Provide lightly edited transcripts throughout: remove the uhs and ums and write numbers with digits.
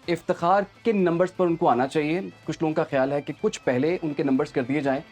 इफ्तिखार किन नंबर्स पर उनको आना चाहिए? कुछ लोगों का ख्याल है कि कुछ पहले उनके नंबर्स कर दिए जाएँ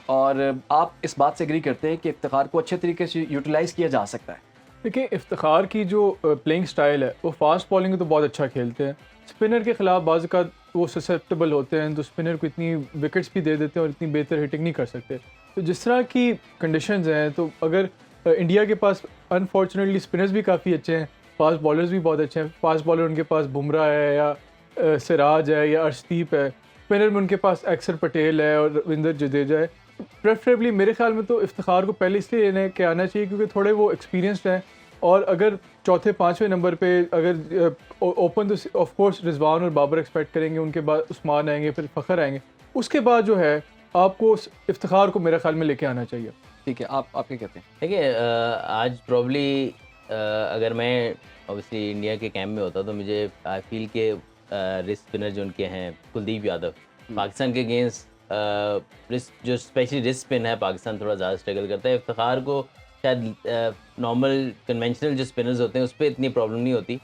और आप इस बात से एग्री करते हैं कि इफ्तिखार को अच्छे तरीके से यूटिलाइज़ किया जा सकता है? देखिए, इफ्तिखार की जो प्लेइंग स्टाइल है वो फास्ट बॉलिंग तो बहुत अच्छा खेलते हैं। स्पिनर के ख़िलाफ़ बाज़ औक़ात वो ससेप्टेबल होते हैं, तो स्पिनर को इतनी विकेट्स भी दे देते हैं और इतनी बेहतर हिटिंग नहीं कर सकते। तो जिस तरह की कंडीशंस हैं, तो अगर इंडिया के पास अनफॉर्चुनेटली स्पिनर्स भी काफ़ी अच्छे हैं, फास्ट बॉलर्स भी बहुत अच्छे हैं। फास्ट बॉलर उनके पास बुमराह है या सिराज है या अर्शदीप है। स्पिनर में उनके पास अक्षर पटेल है और रविंद्र जडेजा है। प्रेफरेबली मेरे ख़्याल में तो इफ्तिखार को पहले इसलिए लेने के आना चाहिए क्योंकि थोड़े वो एक्सपीरियंस्ड हैं, और अगर चौथे पाँचवें नंबर पे अगर ओपन तो ऑफ कोर्स रिजवान और बाबर एक्सपेक्ट करेंगे, उनके बाद उस्मान आएंगे, फिर फ़खर आएंगे। उसके बाद जो है आपको इफ्तिखार को मेरे ख्याल में लेके आना चाहिए। ठीक है, आप क्या कहते हैं? देखिए, आज प्रॉब्ली अगर मैं ऑब्वियसली इंडिया के कैंप में होता तो मुझे आई फील के रिस्ट स्पिनर जो उनके हैं कुलदीप यादव, पाकिस्तान के अगेंस्ट रिस्ट जो स्पेशली रिस्ट स्पिन है, पाकिस्तान थोड़ा ज़्यादा स्ट्रगल करता है। इफ्तिखार को शायद नॉर्मल कन्वेंशनल जो स्पिनर्स होते हैं उस पर इतनी प्रॉब्लम नहीं होती।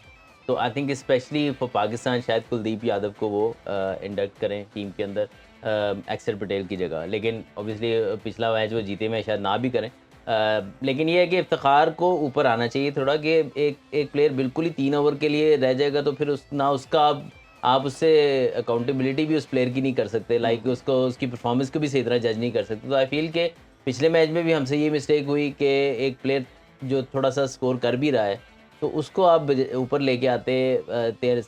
तो I think specially for Pakistan शायद कुलदीप यादव को वो इंडक्ट करें टीम के अंदर अक्षर पटेल की जगह। लेकिन ऑब्वियसली पिछला मैच वो जीते में शायद ना भी करें। लेकिन ये है कि इफ्तिखार को ऊपर आना चाहिए थोड़ा, कि एक प्लेयर बिल्कुल ही 3 ओवर के लिए रह जाएगा तो फिर उस ना उसका आप उससे अकाउंटेबिलिटी भी उस प्लेयर की नहीं कर सकते, लाइक उसको उसकी परफॉर्मेंस को भी सही तरह जज नहीं कर सकते। तो आई फील के पिछले मैच में भी हमसे ये मिस्टेक हुई कि एक प्लेयर जो थोड़ा सा स्कोर कर भी रहा है तो उसको आप ऊपर लेके आते।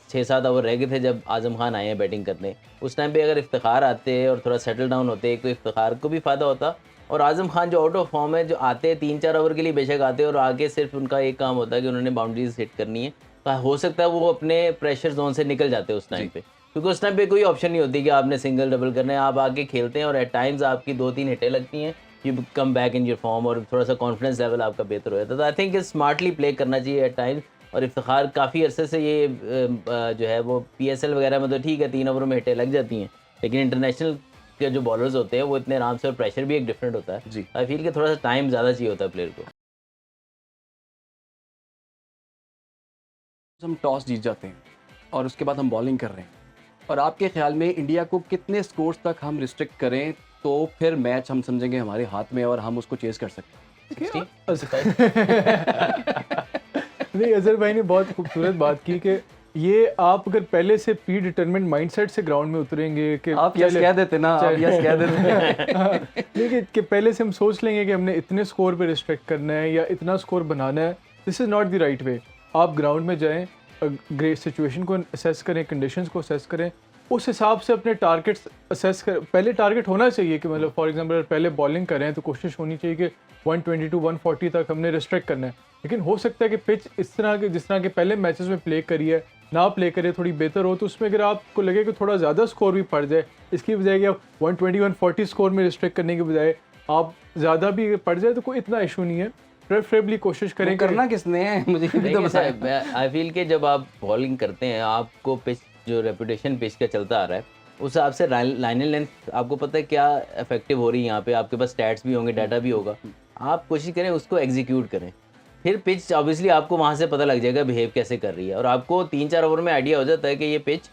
6-7 ओवर रह गए थे जब आज़म खान आए हैं बैटिंग करने, उस टाइम पे अगर इफ्तिखार आते और थोड़ा सेटल डाउन होते तो इफ्तिखार को भी फ़ायदा होता। और आज़म खान जो आउट ऑफ फॉर्म है, जो आते 3-4 ओवर के लिए बेशक आते और आगे सिर्फ उनका एक काम होता है कि उन्होंने बाउंड्रीज हिट करनी है, तो हो सकता है वो अपने प्रेशर जोन से निकल जाते उस टाइम पे, क्योंकि उस टाइम पे कोई ऑप्शन नहीं होती कि आपने सिंगल डबल करना है। आप आगे खेलते हैं और एट टाइम्स आपकी 2-3 हिटें लगती हैं, you come back in your form और थोड़ा सा कॉन्फिडेंस लेवल आपका बेहतर हो जाता है। तो आई थिंक स्मार्टली प्ले करना चाहिए एट टाइम्स। और इफ्तिखार काफ़ी अरसे से ये जो है वो PSL वगैरह में तो ठीक है 3 ओवर में हिटें लग जाती हैं, लेकिन इंटरनेशनल के जो बॉलर्स होते हैं वो इतने आराम से, और प्रेशर भी एक डिफरेंट होता है। जी। आई फील कि थोड़ा सा टाइम ज़्यादा चाहिए होता है प्लेयर को। हम टॉस जीत जाते हैं और उसके बाद हम बॉलिंग कर रहे हैं, और आपके ख्याल में इंडिया को कितने स्कोर्स तक हम रिस्ट्रिक्ट करें तो फिर मैच हम समझेंगे हमारे हाथ में और हम उसको चेज़ कर सकते हैं? 60? नहीं, अज़हर भाई ने बहुत खूबसूरत बात की कि ये आप अगर पहले से प्री डिटरमिन्ड माइंडसेट से ग्राउंड में उतरेंगे कि आप यस कह देते ना, आप यस कह देते। हाँ, देखिए कि पहले से हम सोच लेंगे कि हमने इतने स्कोर पे रिस्ट्रिक्ट करना है या इतना स्कोर बनाना है, this is not the right way. आप ग्राउंड में जाएं, ग्रे सिचुएशन को असेस करें, कंडीशंस को असेस करें, उस हिसाब से अपने टारगेट्स असेस कर। पहले टारगेट होना चाहिए कि मतलब फॉर एग्जांपल अगर पहले बॉलिंग करें तो कोशिश होनी चाहिए कि 120 टू 140 तक हमने रिस्ट्रिक्ट करना है। लेकिन हो सकता है कि पिच इस तरह के जिस तरह के पहले मैचेस में प्ले करी है ना प्ले करिए, थोड़ी बेहतर हो, तो उसमें अगर आपको लगे कि थोड़ा ज़्यादा स्कोर भी पड़ जाए, इसकी बजाय कि आप 120-140 स्कोर में रिस्ट्रिक्ट करने के बजाय आप ज़्यादा भी पड़ जाए तो कोई इतना इशू नहीं है। प्रेफरेबली कोशिश करें करना किसने है मुझे ये भी तो बताएं। आई फील कि जब आप बॉलिंग करते हैं आपको पिच जो रेपुटेशन पिच का चलता आ रहा है उस हिसाब से लाइन लेंथ आपको पता है क्या इफेक्टिव हो रही है। यहाँ पे आपके पास स्टैट्स भी होंगे, डाटा भी होगा, आप कोशिश करें उसको एग्जीक्यूट करें। फिर पिच ऑब्वियसली आपको वहाँ से पता लग जाएगा बिहेव कैसे कर रही है, और आपको 3-4 ओवर में आइडिया हो जाता है कि ये पिच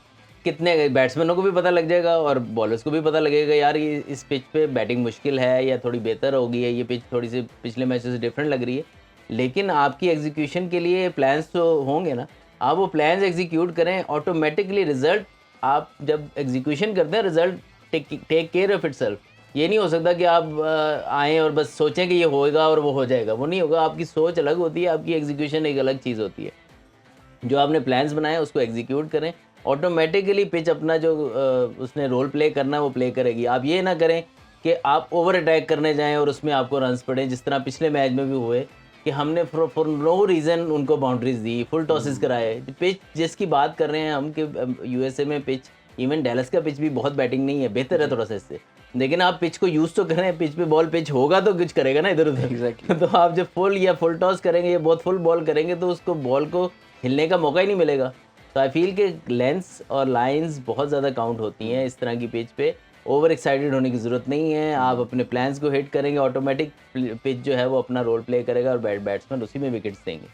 कितने, बैट्समैनों को भी पता लग जाएगा और बॉलर्स को भी पता लगेगा यार ये इस पिच पे बैटिंग मुश्किल है या थोड़ी बेहतर होगी है, ये पिच थोड़ी सी पिछले मैचेस से डिफरेंट लग रही है। लेकिन आपकी एग्जीक्यूशन के लिए प्लान्स तो होंगे ना, आप वो प्लान्स एग्जीक्यूट करें, ऑटोमेटिकली रिजल्ट, आप जब एग्जीक्यूशन करते हैं result take care of itself. ये नहीं हो सकता कि आप आएँ और बस सोचें कि ये होएगा और वो हो जाएगा, वो नहीं होगा। आपकी सोच अलग होती है, आपकी एग्जीक्यूशन एक अलग चीज़ होती है। जो आपने प्लान्स बनाए उसको एग्जीक्यूट करें, ऑटोमेटिकली पिच अपना जो उसने रोल प्ले करना है वो प्ले करेगी। आप ये ना करें कि आप ओवर अटैक करने जाएँ और उसमें आपको रन्स पड़े, जिस तरह पिछले मैच में भी हुए कि हमने फॉर नो रीज़न उनको बाउंड्रीज दी, फुल टॉसेस कराए। पिच जिसकी बात कर रहे हैं हम कि USA में पिच, इवन डैलस का पिच भी बहुत बैटिंग नहीं है, बेहतर है थोड़ा सा इससे। लेकिन आप पिच को यूज़ तो करें, पिच पे बॉल पिच होगा तो कुछ करेगा ना इधर उधर। Exactly. तो आप जब फुल या फुल टॉस करेंगे या बहुत फुल बॉल करेंगे तो उसको बॉल को हिलने का मौका ही नहीं मिलेगा। तो आई फील कि लेंथ्स और लाइंस बहुत ज़्यादा काउंट होती हैं इस तरह की पिच पे। ओवर एक्साइटेड होने की ज़रूरत नहीं है, आप अपने प्लान्स को हिट करेंगे, ऑटोमेटिक पिच जो है वो अपना रोल प्ले करेगा और बैट्समैन उसी में विकेट्स देंगे।